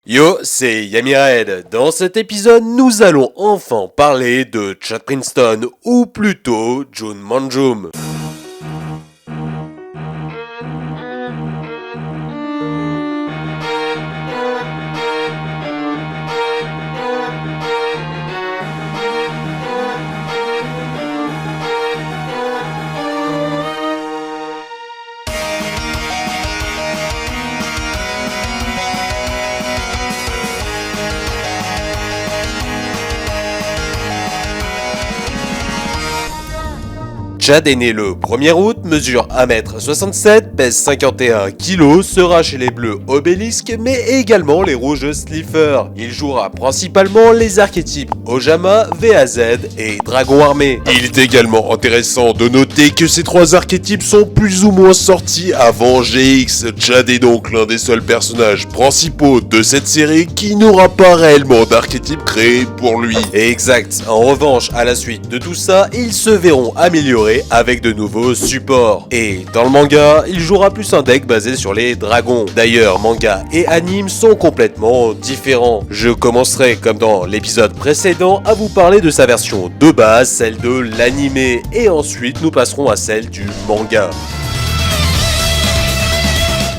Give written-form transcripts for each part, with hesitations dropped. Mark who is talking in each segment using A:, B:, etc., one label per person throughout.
A: Yo, c'est Yamired. Dans cet épisode, nous allons enfin parler de Chad Princeton, ou plutôt Jun Manjum. Chad est né le 1er août, mesure 1m67, pèse 51 kg, sera chez les bleus Obélisque, mais également les rouges Slifer. Il jouera principalement les archétypes Ojama, VAZ et Dragon Armé. Il est également intéressant de noter que ces trois archétypes sont plus ou moins sortis avant GX. Chad est donc l'un des seuls personnages principaux de cette série qui n'aura pas réellement d'archétype créé pour lui. Exact, en revanche, à la suite de tout ça, ils se verront améliorés avec de nouveaux supports. Et dans le manga, il jouera plus un deck basé sur les dragons. D'ailleurs, manga et anime sont complètement différents. Je commencerai, comme dans l'épisode précédent, à vous parler de sa version de base, celle de l'anime, et ensuite nous passerons à celle du manga.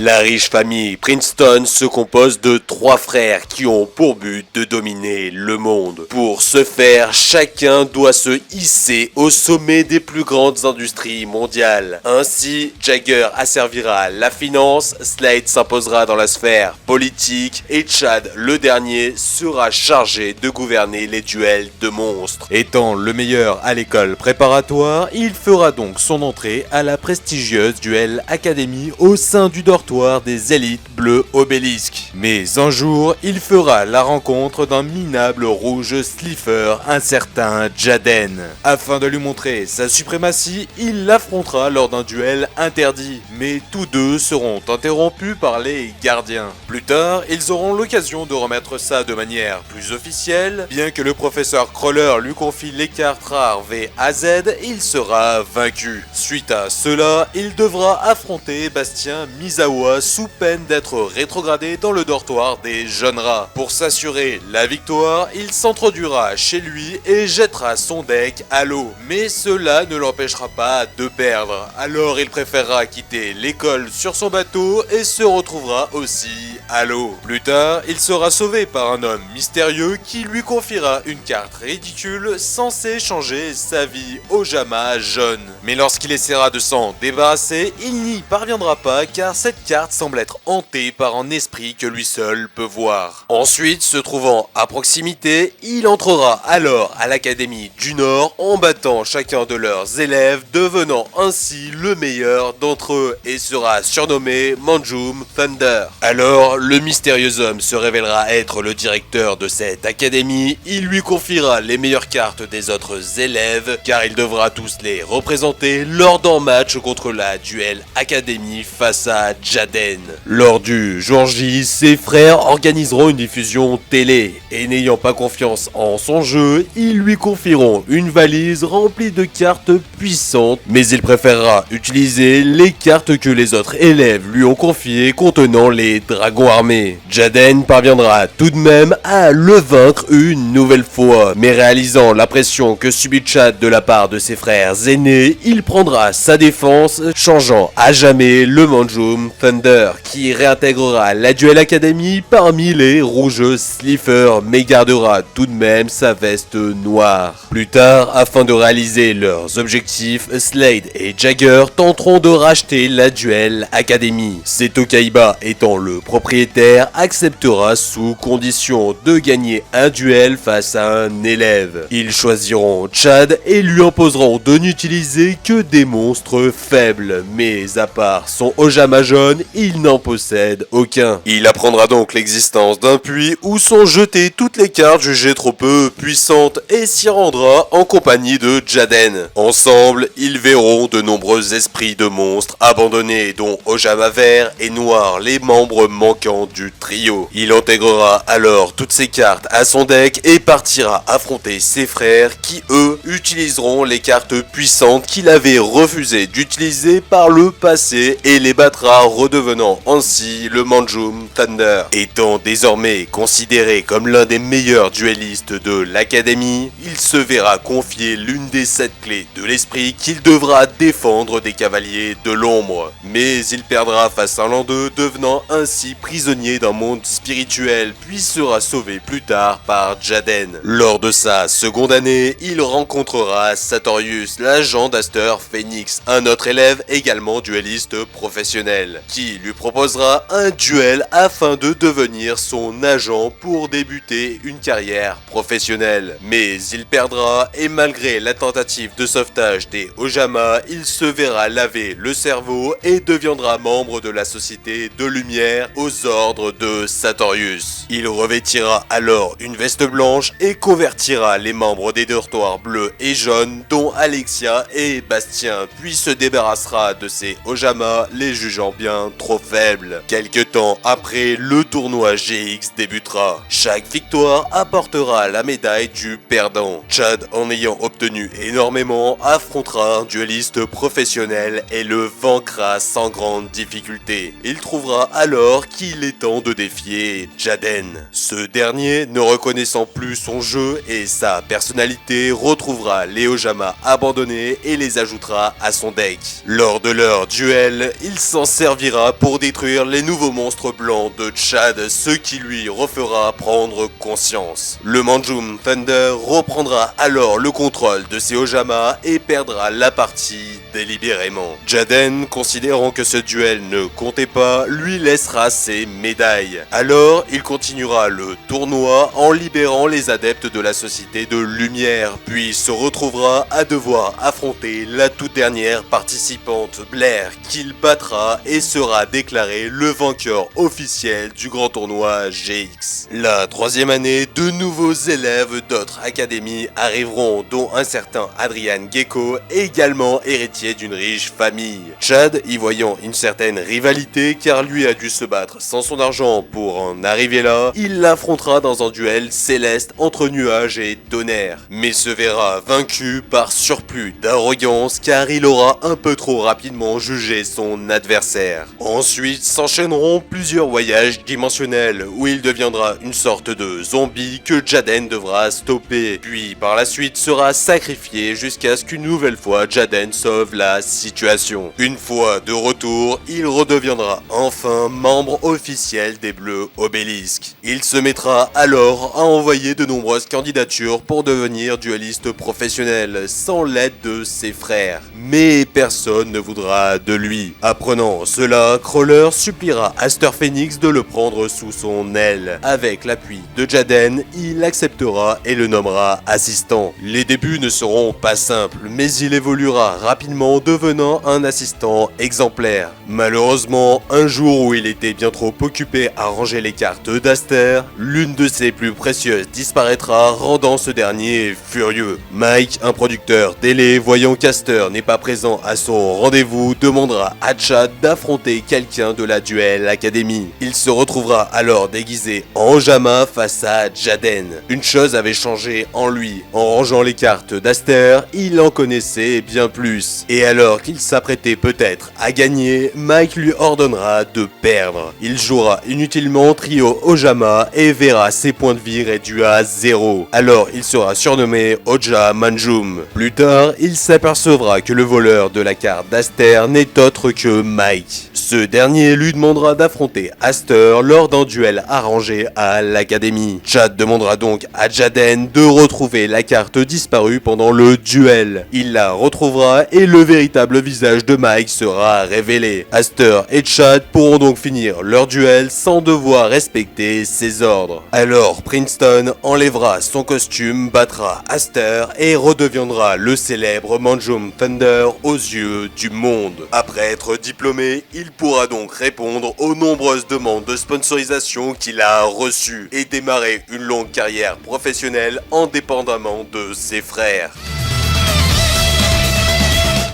A: La riche famille Princeton se compose de 3 frères qui ont pour but de dominer le monde. Pour ce faire, chacun doit se hisser au sommet des plus grandes industries mondiales. Ainsi, Jagger asservira la finance, Slade s'imposera dans la sphère politique et Chad, le dernier, sera chargé de gouverner les duels de monstres. Étant le meilleur à l'école préparatoire, il fera donc son entrée à la prestigieuse Duel Academy au sein du dortoir des élites bleues Obélisque. Mais un jour, il fera la rencontre d'un minable rouge Slifer, un certain Jaden. Afin de lui montrer sa suprématie, il l'affrontera lors d'un duel interdit. Mais tous deux seront interrompus par les gardiens. Plus tard, ils auront l'occasion de remettre ça de manière plus officielle. Bien que le professeur Crawler lui confie les cartes rares VAZ, il sera vaincu. Suite à cela, il devra affronter Bastien Misawa sous peine d'être rétrogradé dans le dortoir des jeunes rats. Pour s'assurer la victoire, il s'introduira chez lui et jettera son deck à l'eau. Mais cela ne l'empêchera pas de perdre. Alors il préférera quitter l'école sur son bateau et se retrouvera aussi à l'eau. Plus tard, il sera sauvé par un homme mystérieux qui lui confiera une carte ridicule censée changer sa vie Ojama jeune. Mais lorsqu'il essaiera de s'en débarrasser, il n'y parviendra pas car cette carte semble être hantée par un esprit que lui seul peut voir. Ensuite, se trouvant à proximité, il entrera alors à l'Académie du Nord en battant chacun de leurs élèves, devenant ainsi le meilleur d'entre eux et sera surnommé Manjum Thunder. Alors, le mystérieux homme se révélera être le directeur de cette académie. Il lui confiera les meilleures cartes des autres élèves car il devra tous les représenter lors d'un match contre la Duel Academy face à Jaden. Lors du jour J, ses frères organiseront une diffusion télé et n'ayant pas confiance en son jeu, ils lui confieront une valise remplie de cartes puissantes, mais il préférera utiliser les cartes que les autres élèves lui ont confiées contenant les dragons armés. Jaden parviendra tout de même à le vaincre une nouvelle fois, mais réalisant la pression que subit Chad de la part de ses frères aînés, il prendra sa défense, changeant à jamais le Manjum Thunder, qui réintégrera la Duel Academy parmi les rouges Slifer, mais gardera tout de même sa veste noire. Plus tard, afin de réaliser leurs objectifs, Slade et Jagger tenteront de racheter la Duel Academy. Seto Kaiba, étant le propriétaire, acceptera sous condition de gagner un duel face à un élève. Ils choisiront Chad et lui imposeront de n'utiliser que des monstres faibles, mais à part son Ojama jaune, il n'en possède aucun. Il apprendra donc l'existence d'un puits où sont jetées toutes les cartes jugées trop peu puissantes et s'y rendra en compagnie de Jaden. Ensemble, ils verront de nombreux esprits de monstres abandonnés dont Ojama vert et noir, les membres manquants du trio. Il intégrera alors toutes ces cartes à son deck et partira affronter ses frères qui eux utiliseront les cartes puissantes qu'il avait refusé d'utiliser par le passé et les battra redevenant ainsi le Manjum Thunder. Étant désormais considéré comme l'un des meilleurs duellistes de l'académie, il se verra confier l'une des 7 clés de l'esprit qu'il devra défendre des cavaliers de l'ombre. Mais il perdra face à l'un d'eux, devenant ainsi prisonnier d'un monde spirituel, puis sera sauvé plus tard par Jaden. Lors de sa seconde année, il rencontrera Sartorius, l'agent d'Aster Phoenix, un autre élève également duelliste professionnel, qui lui proposera un duel afin de devenir son agent pour débuter une carrière professionnelle. Mais il perdra et malgré la tentative de sauvetage des Ojama, il se verra laver le cerveau et deviendra membre de la Société de Lumière aux ordres de Sartorius. Il revêtira alors une veste blanche et convertira les membres des dortoirs bleus et jaunes dont Alexia et Bastien, puis se débarrassera de ces Ojama, les jugeant bien trop faibles. Quelque temps après, le tournoi GX débutera. Chaque victoire apportera la médaille du perdant. Chad, en ayant obtenu énormément, affrontera un duelliste professionnel et le vaincra sans grande difficulté. Il trouvera alors qu'il est temps de défier Jaden. Ce dernier, ne reconnaissant plus son jeu et sa personnalité, retrouvera les Ojama abandonnés et les ajoutera à son deck. Lors de leur duel, il s'en servira pour détruire les nouveaux monstres blancs de Chad, ce qui lui refera prendre conscience. Le Manjum Thunder reprendra alors le contrôle de ses Ojama et perdra la partie délibérément. Jaden, considérant que ce duel ne comptait pas, lui laissera ses médailles. Alors, il continuera le tournoi en libérant les adeptes de la Société de Lumière, puis se retrouvera à devoir affronter la toute dernière participante, Blair, qu'il battra et sera déclaré le vainqueur officiel du grand tournoi GX. La troisième année, de nouveaux élèves d'autres académies arriveront, dont un certain Adrian Gecko, également héritier d'une riche famille. Chad, y voyant une certaine rivalité car lui a dû se battre sans son argent pour en arriver là, il l'affrontera dans un duel céleste entre nuages et tonnerre, mais se verra vaincu par surplus d'arrogance car il aura un peu trop rapidement jugé son adversaire. Ensuite s'enchaîneront plusieurs voyages dimensionnels où il deviendra une sorte de zombie que Jaden devra stopper, puis par la suite sera sacrifié jusqu'à ce qu'une nouvelle fois Jaden sauve la situation. Une fois de retour, il redeviendra enfin membre officiel des Bleus Obélisques. Il se mettra alors à envoyer de nombreuses candidatures pour devenir duelliste professionnel sans l'aide de ses frères. Mais personne ne voudra de lui. Apprenant cela, Crawler suppliera Aster Phoenix de le prendre sous son aile. Avec l'appui de Jaden, il acceptera et le nommera assistant. Les débuts ne seront pas simples, mais il évoluera rapidement, devenant un assistant exemplaire. Malheureusement, un jour où il était bien trop occupé à ranger les cartes d'Aster, l'une de ses plus précieuses disparaîtra, rendant ce dernier furieux. Mike, un producteur télé, voyant qu'Aster n'est pas présent à son rendez-vous, demandera à Chad d'affronter quelqu'un de la Duel Academy. Il se retrouvera alors déguisé en Ojama face à Jaden. Une chose avait changé en lui. En rangeant les cartes d'Aster, il en connaissait bien plus. Et alors qu'il s'apprêtait peut-être à gagner, Mike lui ordonnera de perdre. Il jouera inutilement trio Ojama et verra ses points de vie réduits à 0. Alors il sera surnommé Oja Manjum. Plus tard, il s'apercevra que le voleur de la carte d'Aster n'est autre que Mike. Ce dernier lui demandera d'affronter Aster lors d'un duel arrangé à l'académie. Chad demandera donc à Jaden de retrouver la carte disparue pendant le duel. Il la retrouvera et le véritable visage de Mike sera révélé. Aster et Chad pourront donc finir leur duel sans devoir respecter ses ordres. Alors Princeton enlèvera son costume, battra Aster et redeviendra le célèbre Manjum Thunder aux yeux du monde. Après être diplômé, il pourra donc répondre aux nombreuses demandes de sponsorisation qu'il a reçues et démarrer une longue carrière professionnelle indépendamment de ses frères.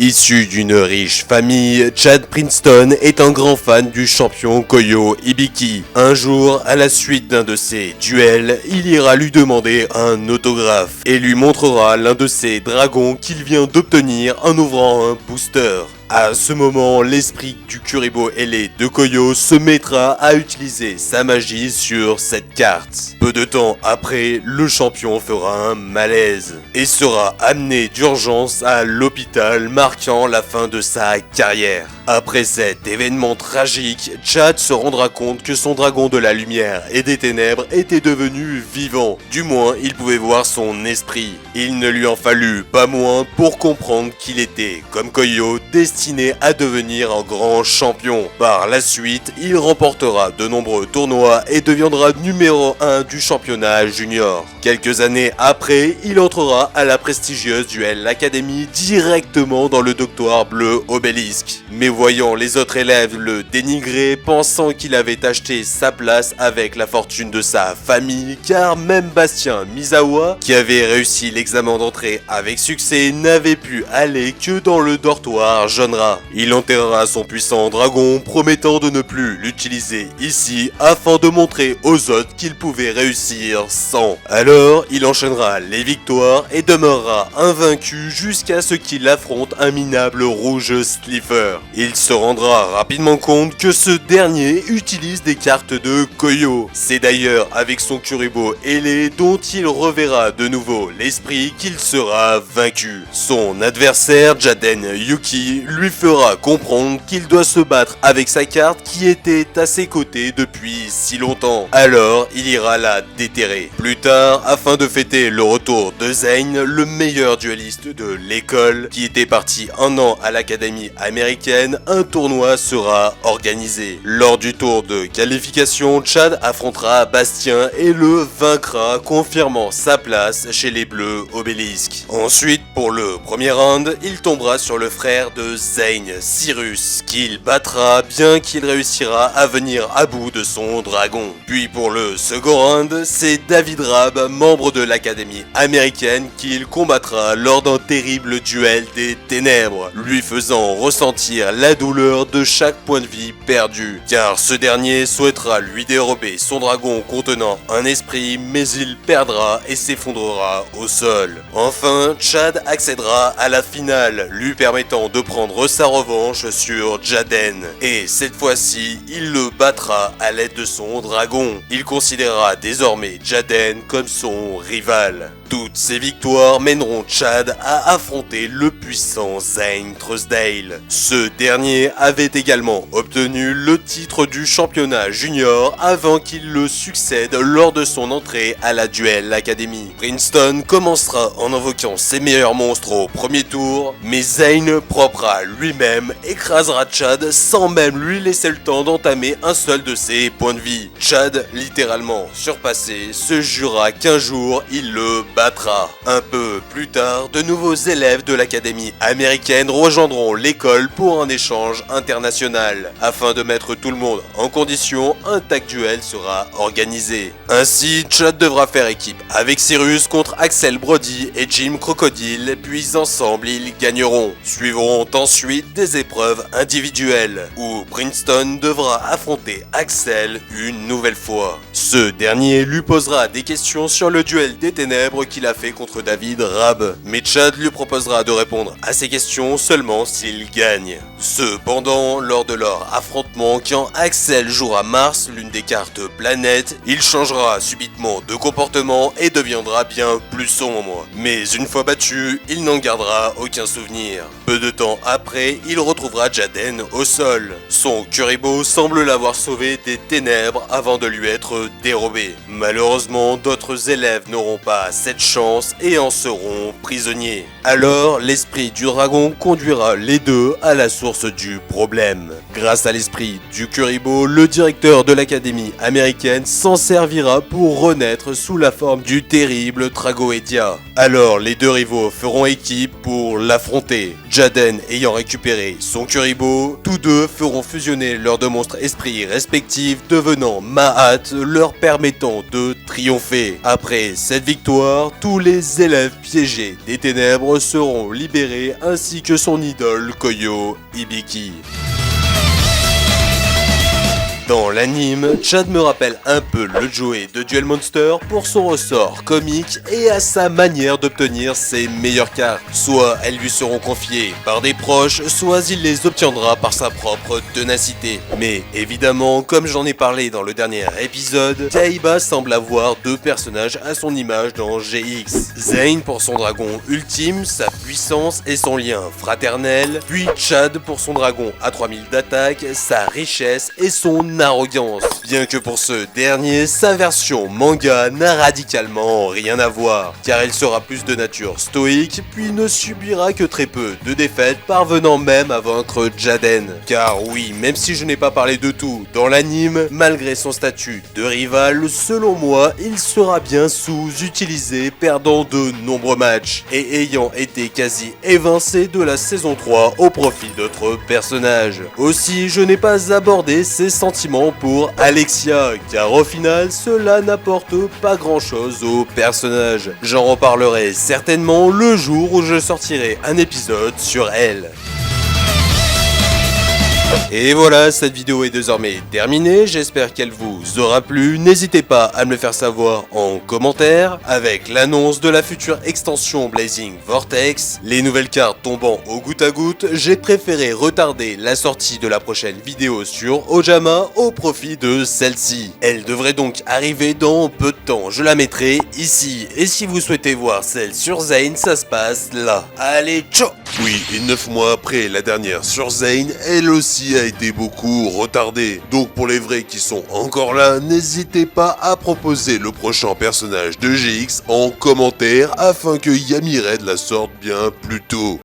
A: Issu d'une riche famille, Chad Princeton est un grand fan du champion Koyo Hibiki. Un jour, à la suite d'un de ses duels, il ira lui demander un autographe et lui montrera l'un de ses dragons qu'il vient d'obtenir en ouvrant un booster. À ce moment, l'esprit du Kuriboh ailé de Koyo se mettra à utiliser sa magie sur cette carte. Peu de temps après, le champion fera un malaise et sera amené d'urgence à l'hôpital, marquant la fin de sa carrière. Après cet événement tragique, Chad se rendra compte que son dragon de la lumière et des ténèbres était devenu vivant. Du moins, il pouvait voir son esprit. Il ne lui en fallut pas moins pour comprendre qu'il était, comme Koyo, destiné à devenir un grand champion. Par la suite, il remportera de nombreux tournois et deviendra numéro 1 du championnat junior. Quelques années après, il entrera à la prestigieuse Duel Academy directement dans le doctoire bleu Obélisque. Mais voyant les autres élèves le dénigrer, pensant qu'il avait acheté sa place avec la fortune de sa famille, car même Bastien Misawa, qui avait réussi l'examen d'entrée avec succès, n'avait pu aller que dans le dortoir Jaune Rat. Il enterrera son puissant dragon, promettant de ne plus l'utiliser ici, afin de montrer aux autres qu'il pouvait réussir sans. Alors, il enchaînera les victoires et demeurera invaincu jusqu'à ce qu'il affronte un minable rouge Slifer. Il se rendra rapidement compte que ce dernier utilise des cartes de Koyo. C'est d'ailleurs avec son Kuriboh ailé dont il reverra de nouveau l'esprit qu'il sera vaincu. Son adversaire, Jaden Yuki, lui fera comprendre qu'il doit se battre avec sa carte qui était à ses côtés depuis si longtemps. Alors, il ira la déterrer. Plus tard, afin de fêter le retour de Zane, le meilleur dueliste de l'école, qui était parti un an à l'académie américaine, un tournoi sera organisé. Lors du tour de qualification, Chad affrontera Bastien et le vaincra, confirmant sa place chez les Bleus Obélisque. Ensuite, pour le premier round, il tombera sur le frère de Zane, Cyrus, qu'il battra bien qu'il réussira à venir à bout de son dragon. Puis pour le second round, c'est David Rabe, membre de l'académie américaine, qu'il combattra lors d'un terrible duel des ténèbres, lui faisant ressentir la douleur de chaque point de vie perdu, car ce dernier souhaitera lui dérober son dragon contenant un esprit, mais il perdra et s'effondrera au sol. Enfin, Chad accédera à la finale, lui permettant de prendre sa revanche sur Jaden. Et cette fois-ci, il le battra à l'aide de son dragon. Il considérera désormais Jaden comme son rival. Toutes ces victoires mèneront Chad à affronter le puissant Zane Truesdale. Ce dernier avait également obtenu le titre du championnat junior avant qu'il le succède lors de son entrée à la Duel Academy. Princeton commencera en invoquant ses meilleurs monstres au premier tour, mais Zane, propre à lui-même, écrasera Chad sans même lui laisser le temps d'entamer un seul de ses points de vie. Chad, littéralement surpassé, se jura qu'un jour il le battra. Un peu plus tard, de nouveaux élèves de l'académie américaine rejoindront l'école pour un échange international. Afin de mettre tout le monde en condition, un tag duel sera organisé. Ainsi, Chad devra faire équipe avec Cyrus contre Axel Brody et Jim Crocodile, puis ensemble ils gagneront. Suivront ensuite des épreuves individuelles, où Princeton devra affronter Axel une nouvelle fois. Ce dernier lui posera des questions sur le duel des ténèbres qu'il a fait contre David Rabe, mais Chad lui proposera de répondre à ces questions seulement s'il gagne. Cependant, lors de leur affrontement, quand Axel jouera Mars, l'une des cartes planète, il changera subitement de comportement et deviendra bien plus sombre. Mais une fois battu, il n'en gardera aucun souvenir. Peu de temps après, il retrouvera Jaden au sol. Son Kuriboh semble l'avoir sauvé des ténèbres avant de lui être dérobé. Malheureusement, d'autres élèves n'auront pas cette chance et en seront prisonniers. Alors, l'esprit du dragon conduira les deux à la source du problème. Grâce à l'esprit du Kuriboh, le directeur de l'académie américaine s'en servira pour renaître sous la forme du terrible Tragoedia. Alors, les deux rivaux feront équipe pour l'affronter. Jaden ayant récupéré son Kuriboh, tous deux feront fusionner leurs deux monstres esprits respectifs, devenant Mahat, leur permettant de triompher. Après cette victoire, tous les élèves piégés des ténèbres seront libérés, ainsi que son idole Koyo Hibiki. Dans l'anime, Chad me rappelle un peu le Joey de Duel Monster pour son ressort comique et à sa manière d'obtenir ses meilleures cartes. Soit elles lui seront confiées par des proches, soit il les obtiendra par sa propre ténacité. Mais évidemment, comme j'en ai parlé dans le dernier épisode, Kaiba semble avoir deux personnages à son image dans GX. Zane pour son dragon ultime, sa puissance et son lien fraternel, puis Chad pour son dragon à 3000 d'attaque, sa richesse et son arrogance. Bien que pour ce dernier, sa version manga n'a radicalement rien à voir, car elle sera plus de nature stoïque, puis ne subira que très peu de défaites, parvenant même à vaincre Jaden. Car oui, même si je n'ai pas parlé de tout dans l'anime, malgré son statut de rival, selon moi, il sera bien sous-utilisé, perdant de nombreux matchs, et ayant été quasi évincé de la saison 3 au profit d'autres personnages. Aussi, je n'ai pas abordé ses sentiments pour Alexia, car au final, cela n'apporte pas grand chose au personnage. J'en reparlerai certainement le jour où je sortirai un épisode sur elle. Et voilà, cette vidéo est désormais terminée, j'espère qu'elle vous aura plu, n'hésitez pas à me le faire savoir en commentaire. Avec l'annonce de la future extension Blazing Vortex, les nouvelles cartes tombant au goutte à goutte, j'ai préféré retarder la sortie de la prochaine vidéo sur Ojama au profit de celle-ci. Elle devrait donc arriver dans peu de temps, je la mettrai ici. Et si vous souhaitez voir celle sur Zane, ça se passe là. Allez, ciao! Oui, et 9 mois après la dernière sur Zane, elle aussi a été beaucoup retardée. Donc pour les vrais qui sont encore là, n'hésitez pas à proposer le prochain personnage de GX en commentaire afin que Yami Red la sorte bien plus tôt.